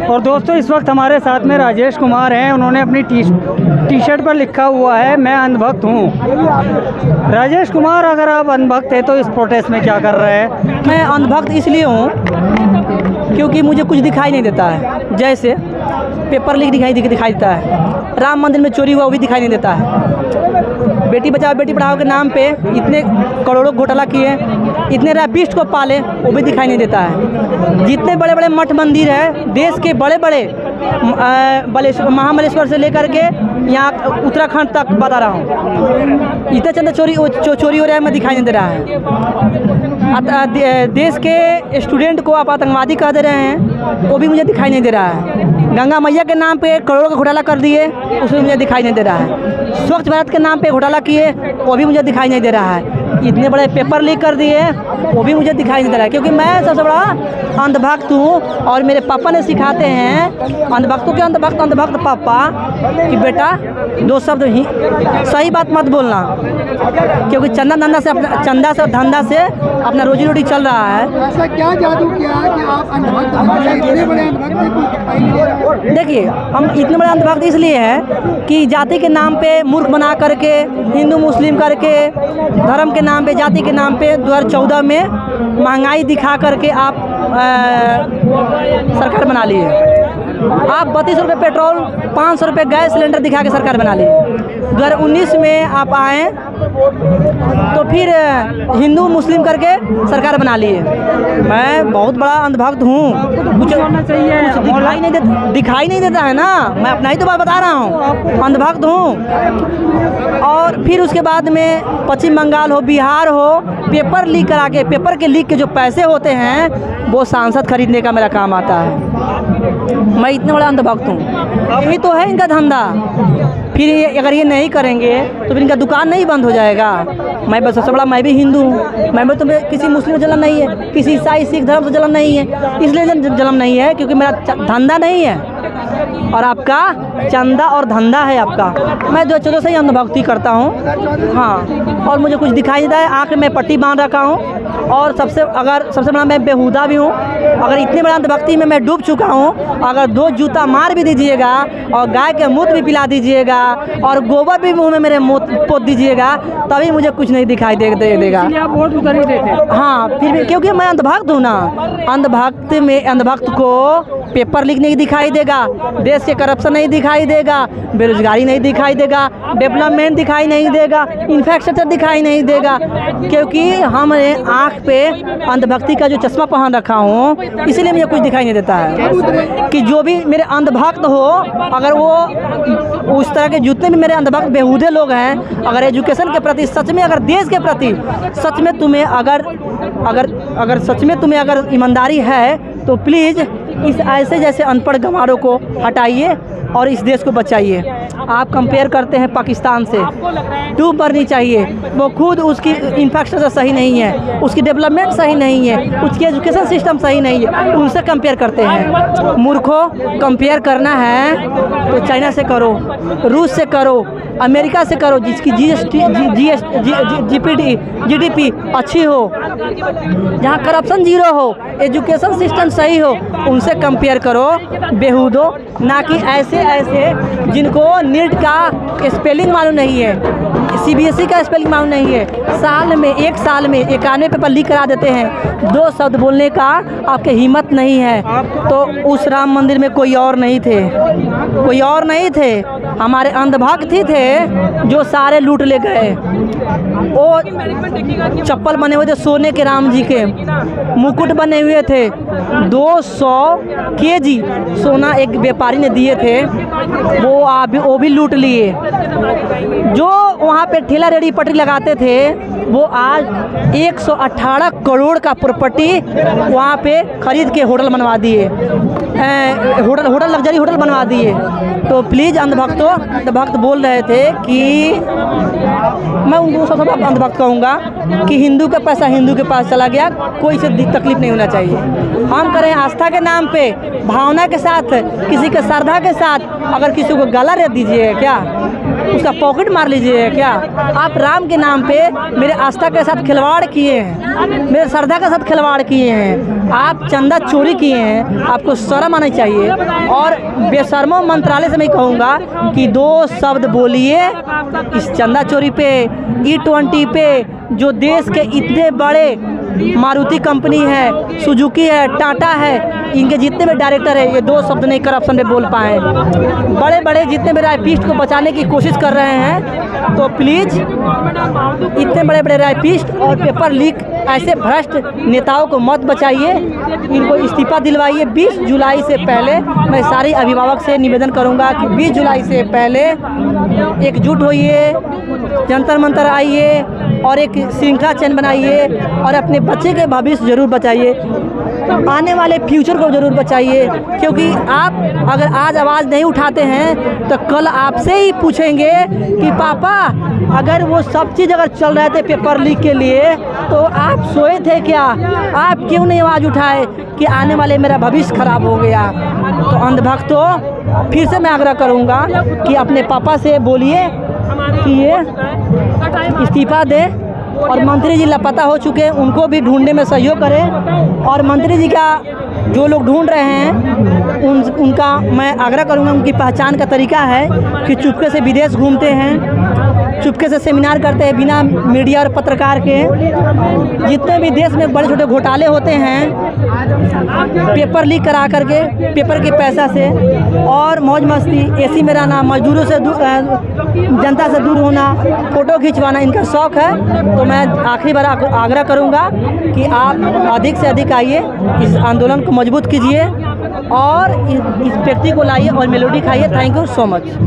और दोस्तों इस वक्त हमारे साथ में राजेश कुमार हैं। उन्होंने अपनी टी शर्ट पर लिखा हुआ है मैं अंधभक्त हूँ। राजेश कुमार, अगर आप अंधभक्त हैं तो इस प्रोटेस्ट में क्या कर रहे हैं? मैं अंधभक्त इसलिए हूँ क्योंकि मुझे कुछ दिखाई नहीं देता है। जैसे पेपर लीक दिखाई देता है, राम मंदिर में चोरी हुआ वो भी दिखाई नहीं देता है, बेटी बचाओ बेटी पढ़ाओ के नाम पे इतने करोड़ों घोटाला किए, इतने रैपिस्ट को पाले वो भी दिखाई नहीं देता है। जितने बड़े बड़े मठ मंदिर है देश के, बड़े बड़े महाबलेश्वर से लेकर के यहाँ उत्तराखंड तक बता रहा हूँ, इतने चंदा चोरी हो रहा है, मैं दिखाई नहीं दे रहा है। देश के स्टूडेंट को आप आतंकवादी कह दे रहे हैं, वो भी मुझे दिखाई नहीं दे रहा है। गंगा मैया के नाम पे करोड़ों का घोटाला कर दिए, उसमें मुझे दिखाई नहीं दे रहा है। स्वच्छ भारत के नाम पे घोटाला किए, वो भी मुझे दिखाई नहीं दे रहा है। इतने बड़े पेपर लीक कर दिए, वो भी मुझे दिखाई नहीं दे रहा है। क्योंकि मैं सबसे बड़ा अंधभक्त हूँ और मेरे पापा ने सिखाते हैं अंधभक्तों के अंधभक्त पापा कि बेटा दो शब्द ही सही बात मत बोलना, क्योंकि चंदा से धंधा से अपना रोजी रोटी चल रहा है। ऐसा क्या जादू किया है कि आप अंधभक्त इतने बड़े अंधभक्त? देखिए, हम इतने बड़े अंधभक्त इसलिए हैं कि जाति के नाम पे मूर्ख बना करके, हिंदू मुस्लिम करके, धर्म के नाम पे, जाति के नाम पे 2014 में महंगाई दिखा करके आप सरकार बना लिए। आप 32 रुपये पेट्रोल, 500 रुपये गैस सिलेंडर दिखा के सरकार बना लिए। 2019 में आप आए तो फिर हिंदू मुस्लिम करके सरकार बना लिए। मैं बहुत बड़ा अंधभक्त हूँ, कुछ दिखाई नहीं देता है ना, मैं अपना ही तो बात बता रहा हूँ, अंधभक्त हूँ। और फिर उसके बाद में पश्चिम बंगाल हो, बिहार हो, पेपर लीक करा के, पेपर के लीक के जो पैसे होते हैं वो सांसद खरीदने का मेरा काम आता है। मैं इतने बड़ा अंधभक्त हूँ, यही तो है इनका धंधा। फिर अगर ये नहीं करेंगे तो फिर इनका दुकान नहीं बंद हो जाएगा। मैं बस सबसे बड़ा मैं भी हिंदू हूँ, मैं तो किसी मुस्लिम से जलन नहीं है, किसी ईसाई सिख धर्म से जलन नहीं है, इसलिए जलन नहीं है क्योंकि मेरा धंधा नहीं है और आपका चंदा और धंधा है आपका। मैं 2014 से ही अंधभक्ति करता हूँ। हाँ, और मुझे कुछ दिखाई देता है, आँख में पट्टी बांध रखा हूँ और सबसे बड़ा मैं बेहुदा भी हूँ। अगर इतनी बड़ा अंधभक्ति में मैं डूब चुका हूँ, अगर 2 जूता मार भी दीजिएगा और गाय के मूत्र भी पिला दीजिएगा और गोबर भी मुंह में मेरे पोत दीजिएगा, तभी मुझे कुछ नहीं दिखाई देगा। आप वोट उधर ही देते? हाँ, फिर भी क्योंकि मैं अंधभक्त हूँ ना। अंधभक्त को पेपर लीक नहीं दिखाई देगा, देश के करप्शन नहीं दिखाई देगा, बेरोजगारी नहीं दिखाई देगा, डेवलपमेंट दिखाई नहीं देगा, इंफ्रास्ट्रक्चर दिखाई नहीं देगा, क्योंकि हमने आँख पे अंधभक्ति का जो चश्मा पहन रखा हूँ, इसीलिए मुझे कुछ दिखाई नहीं देता है। कि जो भी मेरे अंधभक्त हो, अगर वो उस तरह के जितने भी मेरे अंधभक्त बेहूदे लोग हैं, अगर एजुकेशन के प्रति सच में, अगर देश के प्रति सच में तुम्हें अगर सच में तुम्हें अगर ईमानदारी है तो प्लीज़ इस ऐसे जैसे अनपढ़ गंवारों को हटाइए और इस देश को बचाइए। आप कंपेयर करते हैं पाकिस्तान से, डूब मरनी चाहिए। वो खुद उसकी इंफ्रास्ट्रक्चर सही नहीं है, उसकी डेवलपमेंट सही नहीं है, उसकी एजुकेशन सिस्टम सही नहीं है, उनसे कंपेयर करते हैं। मूर्खों, कंपेयर करना है तो चाइना से करो, रूस से करो, अमेरिका से करो, जिसकी जीडीपी अच्छी हो, जहाँ करप्शन जीरो हो, एजुकेशन सिस्टम सही हो, उनसे कंपेयर करो बेहूदो, ना कि ऐसे जिनको नीट का स्पेलिंग मालूम नहीं है, सीबीएसई का स्पेलिंग मालूम नहीं है। एक साल में 91 पेपर लीक करा देते हैं। 2 शब्द बोलने का आपके हिम्मत नहीं है। तो उस राम मंदिर में कोई और नहीं थे, हमारे अंधभक्त ही थे जो सारे लूट ले गए। वो चप्पल बने हुए थे सोने के, राम जी के मुकुट बने हुए थे, 200 केजी सोना एक व्यापारी ने दिए थे, वो भी लूट लिए। जो वहाँ पे ठेला रेडी पटरी लगाते थे, वो आज 118 करोड़ का प्रॉपर्टी वहाँ पे खरीद के होटल बनवा दिए, होटल लग्जरी होटल बनवा दिए। तो प्लीज़ अंधभक्त बोल रहे थे कि मैं उनको सबसे अंधभक्त कहूँगा कि हिंदू का पैसा हिंदू के पास चला गया, कोई से तकलीफ नहीं होना चाहिए। हम करें आस्था के नाम पे, भावना के साथ, किसी के श्रद्धा के साथ। अगर किसी को गला दे दीजिए क्या, उसका पॉकेट मार लीजिए क्या? आप राम के नाम पे मेरे आस्था के साथ खिलवाड़ किए हैं, मेरे श्रद्धा के साथ खिलवाड़ किए हैं, आप चंदा चोरी किए हैं। आपको शर्म आनी चाहिए। और बेशर्मों मंत्रालय से मैं कहूँगा कि 2 शब्द बोलिए इस चंदा चोरी पे, E20 पे, जो देश के इतने बड़े मारुति कंपनी है, सुजुकी है, टाटा है, इनके जितने भी डायरेक्टर है, ये 2 शब्द नहीं करप्शन पे बोल पाए। बड़े बड़े जितने भी राइपिस्ट को बचाने की कोशिश कर रहे हैं, तो प्लीज़ इतने बड़े बड़े राइपिस्ट और पेपर लीक ऐसे भ्रष्ट नेताओं को मत बचाइए, इनको इस्तीफा दिलवाइए 20 जुलाई से पहले। मैं सारे अभिभावक से निवेदन करूंगा कि 20 जुलाई से पहले एकजुट होइए, जंतर मंतर आइए और एक श्रृंखला चैन बनाइए और अपने बच्चे के भविष्य ज़रूर बचाइए, आने वाले फ्यूचर को ज़रूर बचाइए। क्योंकि आप अगर आज आवाज़ नहीं उठाते हैं तो कल आपसे ही पूछेंगे कि पापा अगर वो सब चीज़ अगर चल रहे थे पेपर लीक के लिए तो आप सोए थे क्या, आप क्यों नहीं आवाज़ उठाए कि आने वाले मेरा भविष्य खराब हो गया। तो अंधभक्तों, फिर से मैं आग्रह करूँगा कि अपने पापा से बोलिए कि ये इस्तीफा दें और मंत्री जी लापता हो चुके हैं, उनको भी ढूंढने में सहयोग करें। और मंत्री जी का जो लोग ढूंढ रहे हैं उनका मैं आग्रह करूंगा, उनकी पहचान का तरीका है कि चुपके से विदेश घूमते हैं, चुपके से सेमिनार करते हैं बिना मीडिया और पत्रकार के। जितने भी देश में बड़े छोटे घोटाले होते हैं पेपर लीक करा करके, पेपर के पैसा से, और मौज मस्ती, एसी में रहना, मजदूरों से जनता से दूर होना, फ़ोटो खिंचवाना इनका शौक़ है। तो मैं आखिरी बार आग्रह करूंगा कि आप अधिक से अधिक आइए, इस आंदोलन को मजबूत कीजिए और इस व्यक्ति को लाइए और मेलोडी खाइए। Thank you so much.